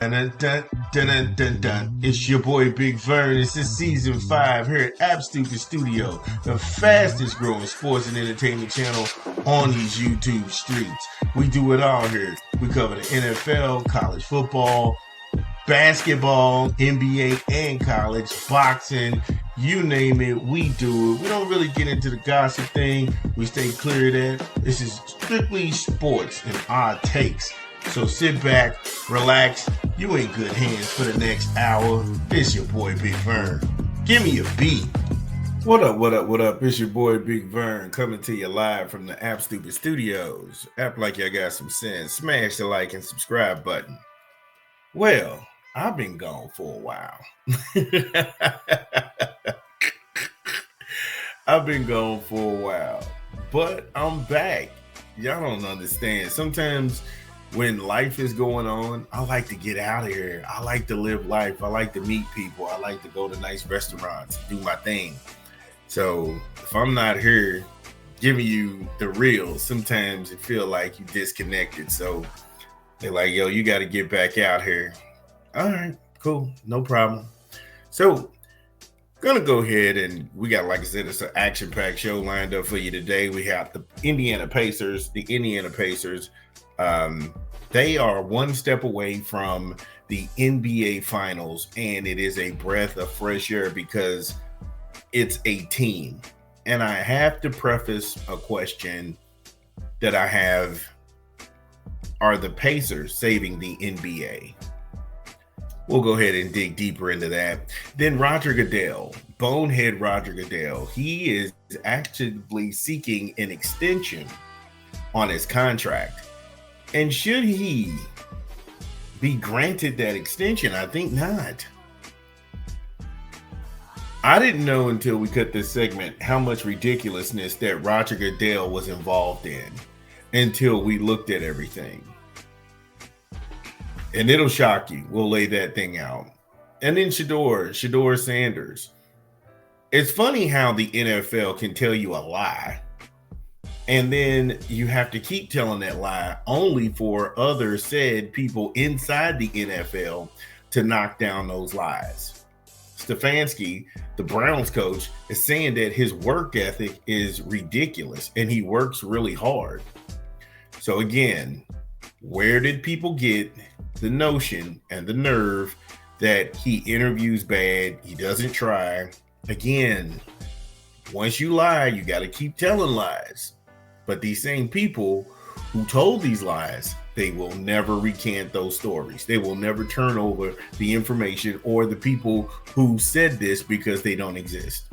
Dun, dun, dun, dun, dun, dun. It's your boy Big Vern. This is season 5 here at App Stupid Studio, the fastest growing sports and entertainment channel on these YouTube streets. We do it all here. We cover the NFL, college football, basketball, NBA, and college, boxing, you name it, we do it. We don't really get into the gossip thing. We stay clear of that. This is strictly sports and our takes. So sit back, relax. You in good hands for the next hour. This your boy Big Vern. Give me a beat. What up, what up, what up? It's your boy Big Vern coming to you live from the App Stupid Studios. Act like y'all got some sense. Smash the like and subscribe button. Well, I've been gone for a while. I've been gone for a while, but I'm back. Y'all don't understand. Sometimes when life is going on, I like to get out of here. I like to live life. I like to meet people. I like to go to nice restaurants, do my thing. So if I'm not here giving you the real, sometimes it feel like you disconnected. So they're like, yo, you got to get back out here. All right, cool. No problem. So gonna go ahead and we got, like I said, it's an action-packed show lined up for you today. We have the Indiana Pacers. They are one step away from the NBA Finals, and it is a breath of fresh air because it's a team. And I have to preface a question that I have. Are the Pacers saving the NBA? We'll go ahead and dig deeper into that. Then Roger Goodell, bonehead Roger Goodell, he is actively seeking an extension on his contract. And should he be granted that extension? I think not. I didn't know until we cut this segment how much ridiculousness that Roger Goodell was involved in until we looked at everything. And it'll shock you. We'll lay that thing out. And then Shedeur Sanders. It's funny how the NFL can tell you a lie, and then you have to keep telling that lie only for other said people inside the NFL to knock down those lies. Stefanski, the Browns coach, is saying that his work ethic is ridiculous and he works really hard. So again, where did people get the notion and the nerve that he interviews bad, he doesn't try? Again, once you lie, you got to keep telling lies. But these same people who told these lies, they will never recant those stories. They will never turn over the information or the people who said this because they don't exist.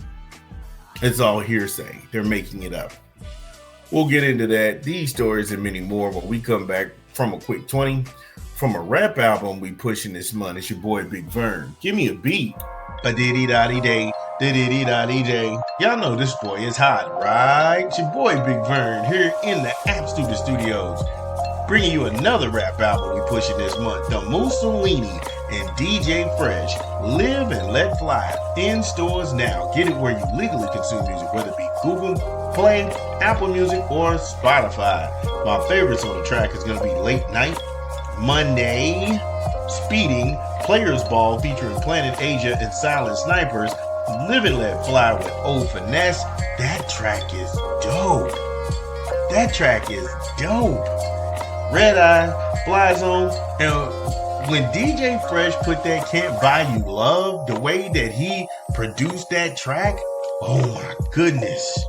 It's all hearsay. They're making it up. We'll get into that, these stories and many more when we come back from a quick 20. From a rap album we pushing this month, it's your boy Big Vern. Give me a beat. Ba-diddy-da-dee-day, diddy-dee-da-dee-day. Y'all know this boy is hot, right? It's your boy Big Vern here in the App Stupid Studios, bringing you another rap album we pushing this month. The Mussolini and DJ Fresh, Live and Let Fly, in stores now. Get it where you legally consume music, whether it be Google Play, Apple Music, or Spotify. My favorites on the track is going to be Late Night, Monday, Speeding, Players Ball featuring Planet Asia and Silent Snipers, Live and Let Fly with Old Finesse. That track is dope. That track is dope. Red Eye, Fly Zone, and when DJ Fresh put that Can't Buy You Love, the way that he produced that track, oh my goodness.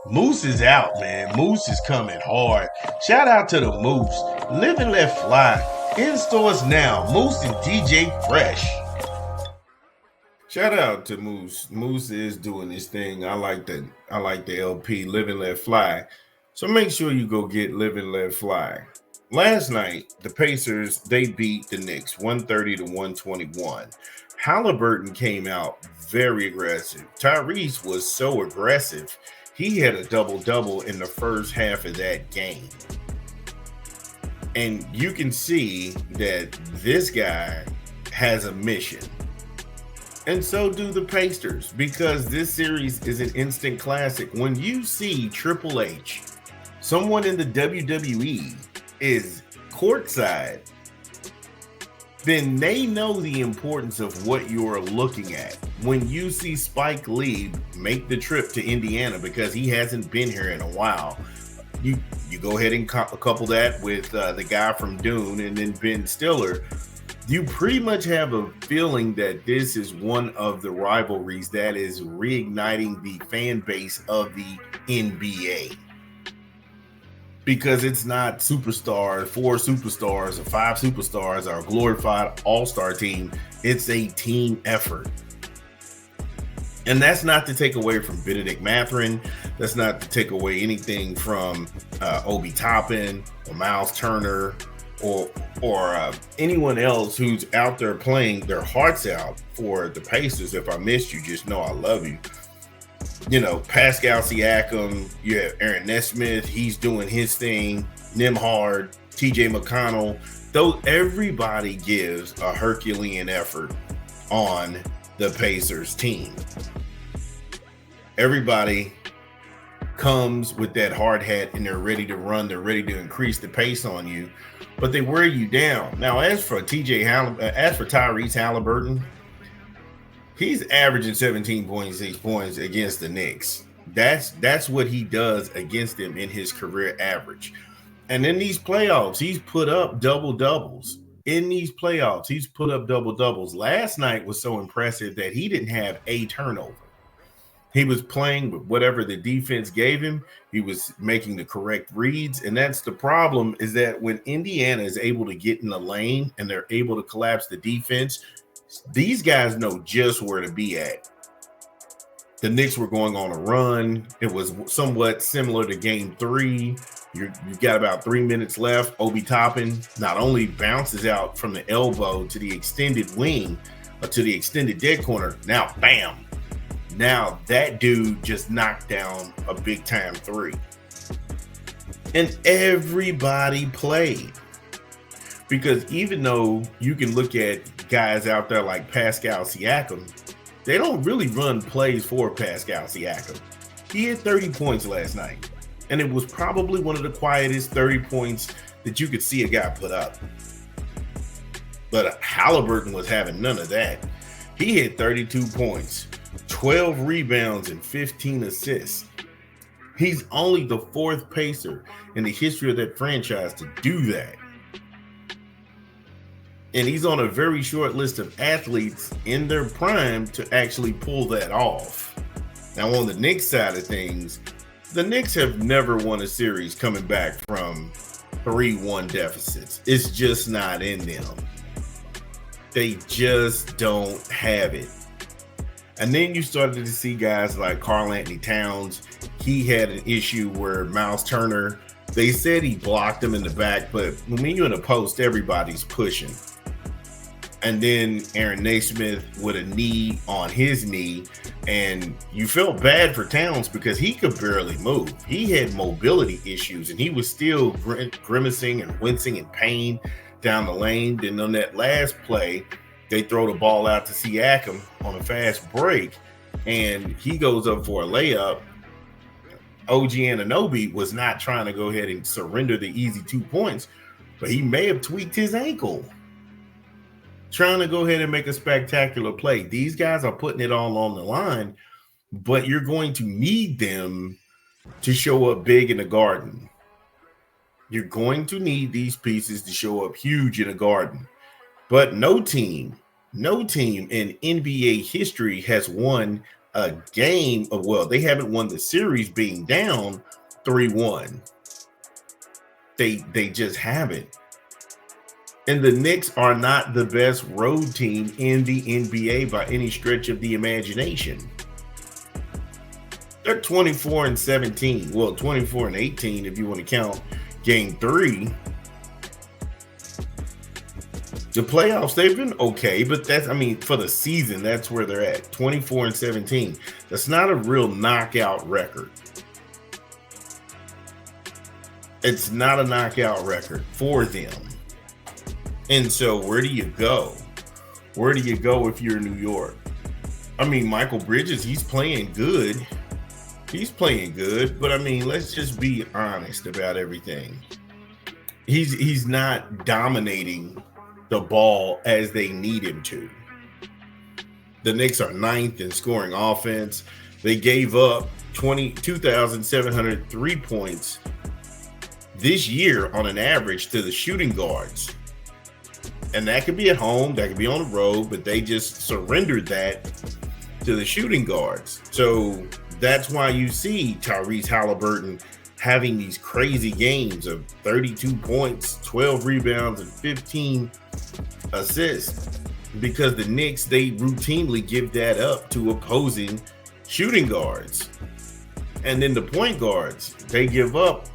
Moose is out, man. Moose is coming hard. Shout out to the Moose. Live and Let Fly. In stores now. Moose and DJ Fresh. Shout out to Moose. Moose is doing his thing. I like the LP, Live and Let Fly. So make sure you go get Live and Let Fly. Last night, the Pacers, they beat the Knicks 130 to 121. Haliburton came out very aggressive. Tyrese was so aggressive. He had a double-double in the first half of that game. And you can see that this guy has a mission. And so do the Pacers, because this series is an instant classic. When you see Triple H, someone in the WWE, is courtside then they know the importance of what you're looking at. When you see Spike Lee make the trip to Indiana because he hasn't been here in a while, you go ahead and couple that with the guy from Dune and then Ben Stiller. You pretty much have a feeling that this is one of the rivalries that is reigniting the fan base of the NBA. Because it's not superstars, 4 superstars, or 5 superstars, or a glorified all-star team. It's a team effort. And that's not to take away from Benedict Mathrun. That's not to take away anything from Obi Toppin or Miles Turner or anyone else who's out there playing their hearts out for the Pacers. If I missed you, just know I love you. You know, Pascal Siakam, you have Aaron Nesmith, he's doing his thing, Nimhard, TJ McConnell. Everybody gives a Herculean effort on the Pacers team. Everybody comes with that hard hat and they're ready to run, they're ready to increase the pace on you, but they wear you down. Now, as for Tyrese Haliburton, he's averaging 17.6 points against the Knicks. That's what he does against them in his career average. And in these playoffs, he's put up double-doubles. Last night was so impressive that he didn't have a turnover. He was playing with whatever the defense gave him. He was making the correct reads. And that's the problem, is that when Indiana is able to get in the lane and they're able to collapse the defense, these guys know just where to be at. The Knicks were going on a run. It was somewhat similar to game 3. You've got about 3 minutes left. Obi Toppin not only bounces out from the elbow to the extended wing, to the extended dead corner. Now, bam. Now that dude just knocked down a big time 3. And everybody played. Because even though you can look at guys out there like Pascal Siakam, they don't really run plays for Pascal Siakam. He had 30 points last night. And it was probably one of the quietest 30 points that you could see a guy put up. But Haliburton was having none of that. He had 32 points, 12 rebounds, and 15 assists. He's only the 4th Pacer in the history of that franchise to do that. And he's on a very short list of athletes in their prime to actually pull that off. Now, on the Knicks side of things, the Knicks have never won a series coming back from 3-1 deficits. It's just not in them. They just don't have it. And then you started to see guys like Karl Anthony Towns. He had an issue where Miles Turner, they said he blocked him in the back, but when you're in a post, everybody's pushing. And then Aaron Nesmith with a knee on his knee. And you felt bad for Towns because he could barely move. He had mobility issues and he was still grimacing and wincing in pain down the lane. Then on that last play, they throw the ball out to Siakam on a fast break and he goes up for a layup. OG Anunoby was not trying to go ahead and surrender the easy 2 points, but he may have tweaked his ankle trying to go ahead and make a spectacular play. These guys are putting it all on the line, but you're going to need them to show up big in the Garden. You're going to need these pieces to show up huge in the Garden. But no team in NBA history has won a game of, well, they haven't won the series being down 3-1. They just haven't. And the Knicks are not the best road team in the NBA by any stretch of the imagination. They're 24-17. Well, 24-18 if you want to count game 3. The playoffs, they've been okay, but for the season, that's where they're at. 24-17. That's not a real knockout record. It's not a knockout record for them. And so where do you go? Where do you go if you're in New York? Michael Bridges, he's playing good. But let's just be honest about everything. He's not dominating the ball as they need him to. The Knicks are 9th in scoring offense. They gave up 2,703 points this year on an average to the shooting guards. And that could be at home, that could be on the road, but they just surrendered that to the shooting guards. So that's why you see Tyrese Haliburton having these crazy games of 32 points, 12 rebounds, and 15 assists, because the Knicks, they routinely give that up to opposing shooting guards. And then the point guards, they give up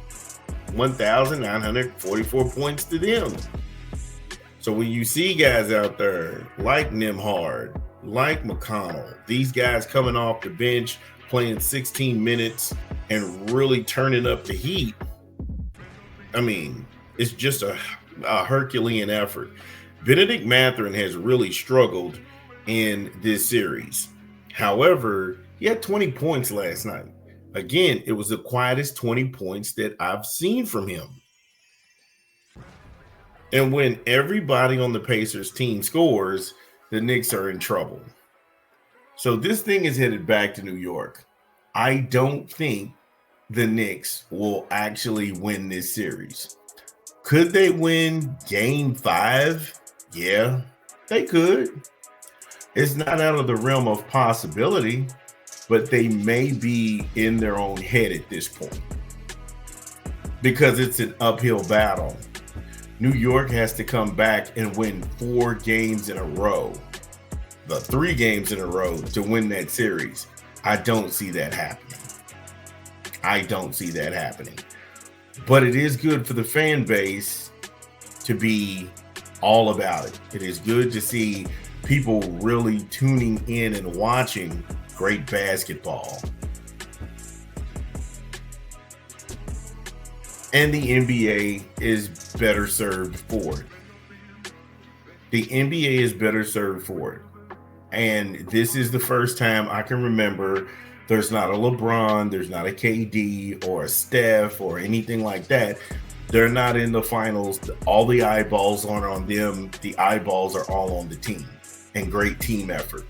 1,944 points to them. So when you see guys out there like Nembhard, like McConnell, these guys coming off the bench, playing 16 minutes and really turning up the heat, I mean, it's just a Herculean effort. Benedict Mathrun has really struggled in this series. However, he had 20 points last night. Again, it was the quietest 20 points that I've seen from him. And when everybody on the Pacers team scores, the Knicks are in trouble. So this thing is headed back to New York. I don't think the Knicks will actually win this series. Could they win game 5? Yeah, they could. It's not out of the realm of possibility, but they may be in their own head at this point because it's an uphill battle. New York has to come back and win 4 games in a row, the 3 games in a row to win that series. I don't see that happening. But it is good for the fan base to be all about it. It is good to see people really tuning in and watching great basketball. And the NBA is better served for it. And this is the first time I can remember there's not a LeBron, there's not a KD or a Steph or anything like that. They're not in the finals. All the eyeballs are on them. The eyeballs are all on the team, and great team effort.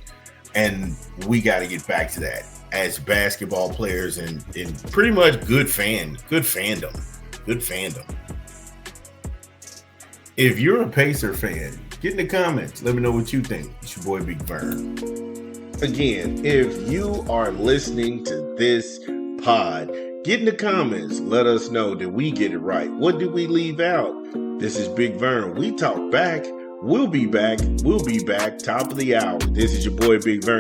And we got to get back to that as basketball players and pretty much good fandom. If you're a Pacer fan, get in the comments. Let me know what you think. It's your boy Big Vern. Again, if you are listening to this pod, get in the comments. Let us know, did we get it right? What did we leave out? This is Big Vern. We talk back. We'll be back. Top of the hour. This is your boy Big Vern.